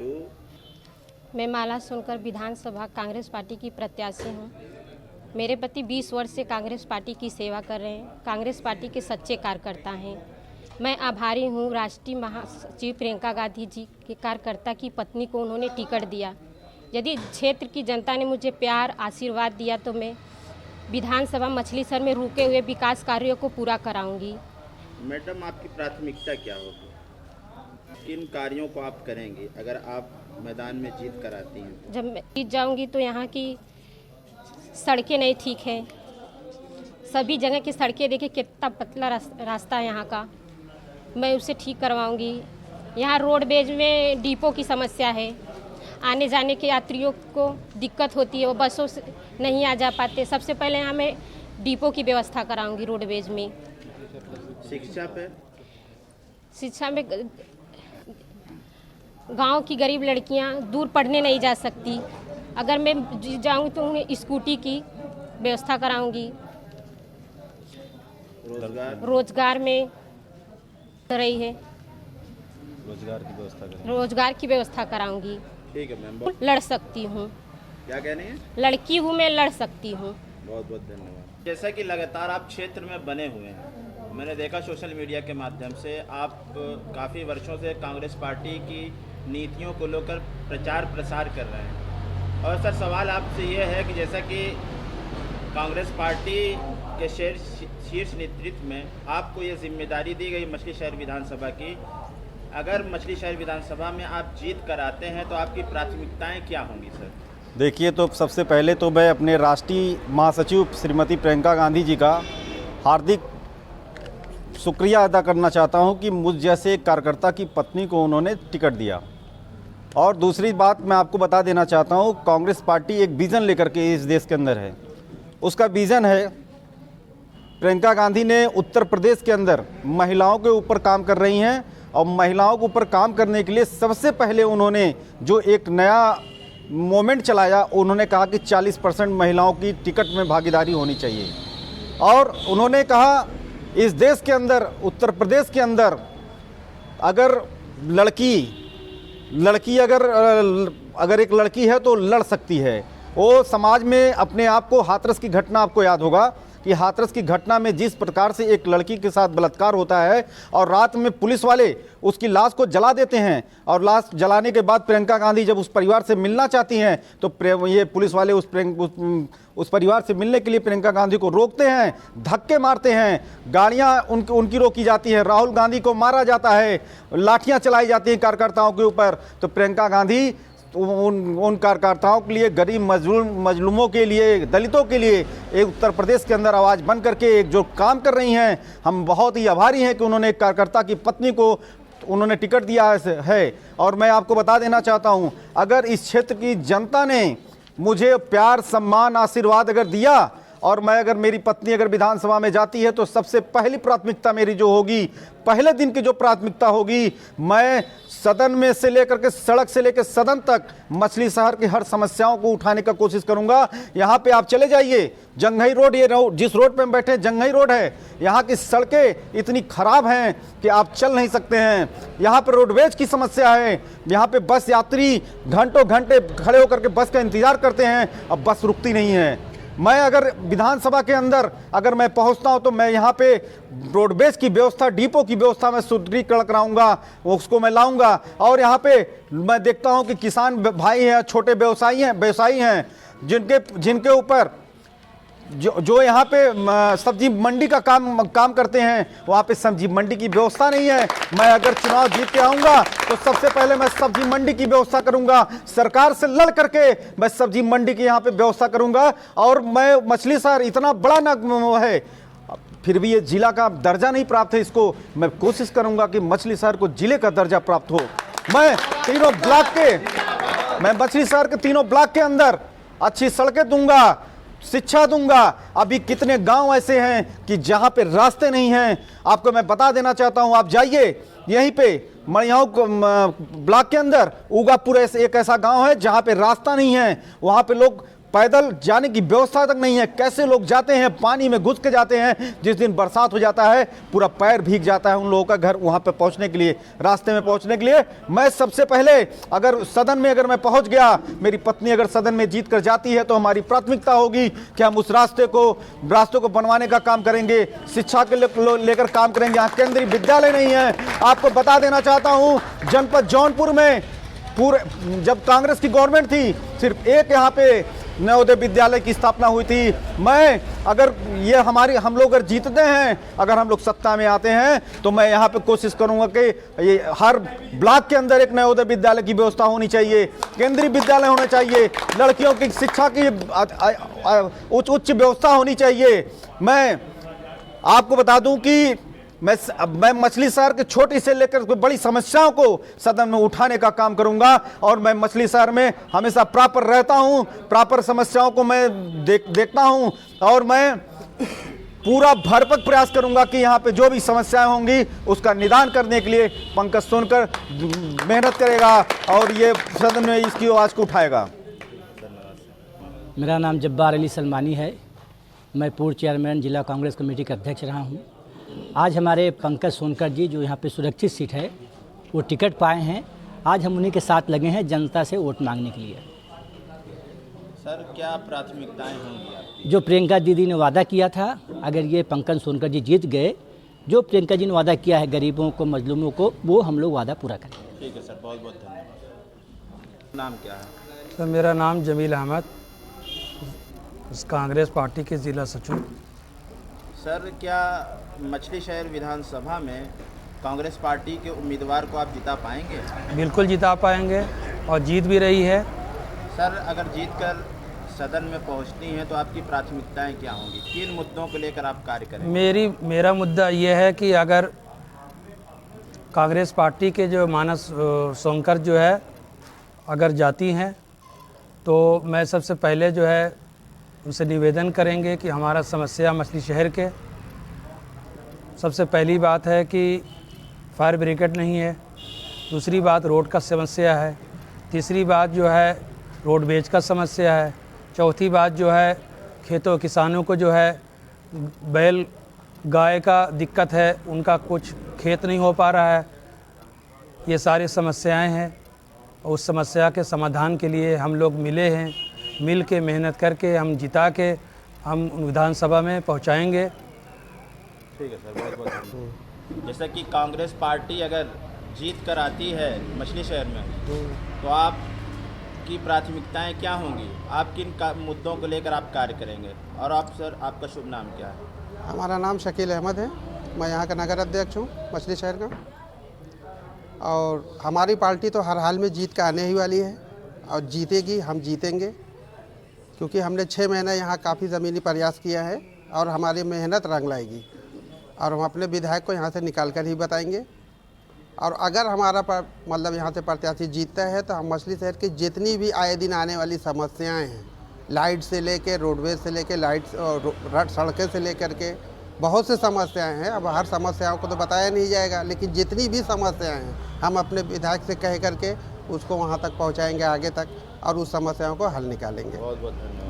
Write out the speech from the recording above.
मैं माला सोनकर विधानसभा कांग्रेस पार्टी की प्रत्याशी हूँ। मेरे पति 20 वर्ष से कांग्रेस पार्टी की सेवा कर रहे हैं। कांग्रेस पार्टी के सच्चे कार्यकर्ता हैं। मैं आभारी हूँ राष्ट्रीय महासचिव प्रियंका गांधी जी के कार्यकर्ता की पत्नी को उन्होंने टिकट दिया। यदि क्षेत्र की जनता ने मुझे प्यार आशीर्वाद दिया तो मैं विधानसभा मछलीशहर में रुके हुए विकास कार्यों को पूरा कराऊंगी। मैडम, आपकी प्राथमिकता क्या होगी? किन कार्यों को आप करेंगी अगर आप मैदान में जीत कर आती हैं? जब मैं जीत जाऊंगी तो यहाँ की सड़कें नहीं ठीक है। सभी जगह की सड़कें देखिए कितना पतला रास्ता है यहाँ का, मैं उसे ठीक करवाऊंगी। यहाँ रोडवेज में डिपो की समस्या है, आने जाने के यात्रियों को दिक्कत होती है, वो बसों से नहीं आ जा पाते। सबसे पहले यहाँ मैं डिपो की व्यवस्था कराऊंगी रोडवेज में। शिक्षा में गांव की गरीब लड़कियां दूर पढ़ने नहीं जा सकती। अगर मैं जाऊं तो उन्हें स्कूटी की व्यवस्था कराऊंगी। रोजगार में रही है, रोजगार की व्यवस्था कराऊंगी। ठीक है मैम, लड़ सकती हूँ। क्या कहने हैं? लड़की हूँ, मैं लड़ सकती हूँ। बहुत बहुत धन्यवाद। जैसा कि लगातार आप क्षेत्र में बने हुए हैं, मैंने देखा सोशल मीडिया के माध्यम से आप काफ़ी वर्षों से कांग्रेस पार्टी की नीतियों को लेकर प्रचार प्रसार कर रहे हैं। और सर, सवाल आपसे ये है कि जैसा कि कांग्रेस पार्टी के शीर्ष नेतृत्व में आपको ये जिम्मेदारी दी गई मछलीशहर विधानसभा की, अगर मछलीशहर विधानसभा में आप जीत कर आते हैं तो आपकी प्राथमिकताएं क्या होंगी सर? देखिए, तो सबसे पहले तो मैं अपने राष्ट्रीय महासचिव श्रीमती प्रियंका गांधी जी का हार्दिक शुक्रिया अदा करना चाहता हूं कि मुझ जैसे एक कार्यकर्ता की पत्नी को उन्होंने टिकट दिया। और दूसरी बात मैं आपको बता देना चाहता हूं, कांग्रेस पार्टी एक विज़न लेकर के इस देश के अंदर है। उसका विज़न है, प्रियंका गांधी ने उत्तर प्रदेश के अंदर महिलाओं के ऊपर काम कर रही हैं और महिलाओं के ऊपर काम करने के लिए सबसे पहले उन्होंने जो एक नया मोमेंट चलाया, उन्होंने कहा कि 40% महिलाओं की टिकट में भागीदारी होनी चाहिए। और उन्होंने कहा इस देश के अंदर, उत्तर प्रदेश के अंदर, अगर लड़की अगर एक लड़की है तो लड़ सकती है। वो समाज में अपने आप को, हाथरस की घटना आपको याद होगा कि हाथरस की घटना में जिस प्रकार से एक लड़की के साथ बलात्कार होता है और रात में पुलिस वाले उसकी लाश को जला देते हैं, और लाश जलाने के बाद प्रियंका गांधी जब उस परिवार से मिलना चाहती हैं तो ये पुलिस वाले उस परिवार से मिलने के लिए प्रियंका गांधी को रोकते हैं, धक्के मारते हैं, गाड़ियां उनकी रोकी जाती है, राहुल गांधी को मारा जाता है, लाठियां चलाई जाती हैं कार्यकर्ताओं के ऊपर। तो प्रियंका गांधी उन कार्यकर्ताओं के लिए, गरीब मजलूमों के लिए, दलितों के लिए एक उत्तर प्रदेश के अंदर आवाज़ बन करके एक जो काम कर रही हैं, हम बहुत ही आभारी हैं कि उन्होंने एक कार्यकर्ता की पत्नी को उन्होंने टिकट दिया है। और मैं आपको बता देना चाहता हूं, अगर इस क्षेत्र की जनता ने मुझे प्यार, सम्मान, आशीर्वाद अगर दिया और अगर मेरी पत्नी अगर विधानसभा में जाती है तो सबसे पहली प्राथमिकता मेरी जो होगी, पहले दिन की जो प्राथमिकता होगी, मैं सदन में से लेकर के, सड़क से लेकर सदन तक मछलीशहर की हर समस्याओं को उठाने का कोशिश करूंगा। यहाँ पे आप चले जाइए, जंघई रोड, ये जिस रोड पे हम बैठे जंघई रोड है, यहाँ की सड़कें इतनी खराब हैं कि आप चल नहीं सकते हैं। यहाँ पे रोडवेज की समस्या है, यहाँ पे बस यात्री घंटों घंटे खड़े होकर के बस का इंतजार करते हैं, अब बस रुकती नहीं है। मैं अगर विधानसभा के अंदर अगर मैं पहुंचता हूं तो मैं यहाँ पे रोडवेज की व्यवस्था, डिपो की व्यवस्था मैं सुदृढ़ीकरण कराऊंगा, उसको मैं लाऊंगा। और यहाँ पे मैं देखता हूं कि किसान भाई हैं, छोटे व्यवसायी हैं जिनके ऊपर जो यहाँ पे सब्जी मंडी का काम करते हैं, वहाँ पे सब्जी मंडी की व्यवस्था नहीं है। मैं अगर चुनाव जीत के आऊँगा तो सबसे पहले मैं सब्जी मंडी की व्यवस्था करूँगा, सरकार से लड़ करके मैं सब्जी मंडी की यहाँ पे व्यवस्था करूँगा। और मैं मछलीशहर इतना बड़ा न है, फिर भी ये जिला का दर्जा नहीं प्राप्त है, इसको मैं कोशिश करूँगा कि मछलीशहर को जिले का दर्जा प्राप्त हो। मैं मछलीशहर के तीनों ब्लॉक के अंदर अच्छी सड़कें दूंगा, शिक्षा दूंगा। अभी कितने गांव ऐसे हैं कि जहां पे रास्ते नहीं हैं। आपको मैं बता देना चाहता हूं, आप जाइए यहीं पे मड़ियाऊ ब्लॉक के अंदर उगापुर एक ऐसा गांव है जहां पे रास्ता नहीं है। वहां पे लोग पैदल जाने की व्यवस्था तक नहीं है। कैसे लोग जाते हैं, पानी में घुस के जाते हैं। जिस दिन बरसात हो जाता है पूरा पैर भीग जाता है उन लोगों का घर वहां पे पहुंचने के लिए, रास्ते में पहुंचने के लिए। मैं सबसे पहले अगर सदन में अगर मैं पहुंच गया, मेरी पत्नी अगर सदन में जीत कर जाती है, तो हमारी प्राथमिकता होगी कि हम उस रास्ते को बनवाने का काम करेंगे, शिक्षा के लेकर काम करेंगे। यहाँ केंद्रीय विद्यालय नहीं है। आपको बता देना चाहता हूँ, जनपद जौनपुर में पूरे जब कांग्रेस की गवर्नमेंट थी, सिर्फ एक यहाँ पे नवोदय विद्यालय की स्थापना हुई थी। मैं अगर ये हम लोग अगर जीतते हैं, अगर हम लोग सत्ता में आते हैं, तो मैं यहाँ पे कोशिश करूंगा कि ये हर ब्लॉक के अंदर एक नवोदय विद्यालय की व्यवस्था होनी चाहिए, केंद्रीय विद्यालय होना चाहिए, लड़कियों की शिक्षा की उच्च व्यवस्था होनी चाहिए। मैं आपको बता दूं कि मैं मछली शहर के छोटी से लेकर बड़ी समस्याओं को सदन में उठाने का काम करूंगा, और मैं मछली शहर में हमेशा प्रॉपर रहता हूं, प्रॉपर समस्याओं को मैं देखता हूं, और मैं पूरा भरपूर प्रयास करूंगा कि यहाँ पे जो भी समस्याएं होंगी उसका निदान करने के लिए पंकज सोनकर मेहनत करेगा और ये सदन में इसकी आवाज़ को उठाएगा। मेरा नाम जब्बार अली सलमानी है। मैं पूर्व चेयरमैन जिला कांग्रेस कमेटी का अध्यक्ष रहा हूँ। आज हमारे पंकज सोनकर जी जो यहाँ पे सुरक्षित सीट है वो टिकट पाए हैं। आज हम उन्हीं के साथ लगे हैं जनता से वोट मांगने के लिए। सर, क्या प्राथमिकताएं होंगी आपकी? जो प्रियंका दीदी ने वादा किया था, अगर ये पंकज सोनकर जी जीत गए, जो प्रियंका जी ने वादा किया है गरीबों को, मजलूमों को, वो हम लोग वादा पूरा करेंगे। ठीक है सर, बहुत बहुत धन्यवाद। नाम क्या है? सर, मेरा नाम जमील अहमद, कांग्रेस पार्टी के ज़िला सचिव। सर, क्या मछली शहर विधानसभा में कांग्रेस पार्टी के उम्मीदवार को आप जिता पाएंगे? बिल्कुल जिता पाएंगे और जीत भी रही है। सर, अगर जीतकर सदन में पहुंचती हैं तो आपकी प्राथमिकताएं क्या होंगी? किन मुद्दों को लेकर आप कार्य करेंगे? मेरा मुद्दा ये है कि अगर कांग्रेस पार्टी के जो मानस सोनकर जो है अगर जाती हैं, तो मैं सबसे पहले जो है उनसे निवेदन करेंगे कि हमारा समस्या मछली शहर के सबसे पहली बात है कि फायर ब्रिगेड नहीं है, दूसरी बात रोड का समस्या है, तीसरी बात जो है रोडवेज का समस्या है, चौथी बात जो है खेतों किसानों को जो है बैल गाय का दिक्कत है, उनका कुछ खेत नहीं हो पा रहा है। ये सारी समस्याएं हैं। उस समस्या के समाधान के लिए हम लोग मिले हैं, मिल के मेहनत करके हम जिता के हम विधानसभा में पहुंचाएंगे। ठीक है सर, बहुत बहुत धन्यवाद। जैसा कि कांग्रेस पार्टी अगर जीत कर आती है मछली शहर में, तो आपकी प्राथमिकताएं क्या होंगी? आप किन मुद्दों को लेकर आप कार्य करेंगे? और आप सर, आपका शुभ नाम क्या है? हमारा नाम शकील अहमद है। मैं यहाँ का नगर अध्यक्ष हूँ मछली शहर का। और हमारी पार्टी तो हर हाल में जीत का आने ही वाली है और जीतेगी, हम जीतेंगे, क्योंकि हमने 6 महीने यहाँ काफ़ी ज़मीनी प्रयास किया है और हमारी मेहनत रंग लाएगी और हम अपने विधायक को यहाँ से निकाल कर ही बताएंगे। और अगर हमारा मतलब यहाँ से प्रत्याशी जीतता है तो हम मछली शहर की जितनी भी आए दिन आने वाली समस्याएं हैं, लाइट से लेके रोडवेज से लेके सड़कें से लेकर के बहुत से समस्याएं हैं। अब हर समस्याओं को तो बताया नहीं जाएगा, लेकिन जितनी भी समस्याएं हैं हम अपने विधायक से कह करके उसको वहाँ तक पहुँचाएँगे आगे तक और उस समस्याओं को हल निकालेंगे। बहुत बहुत धन्यवाद।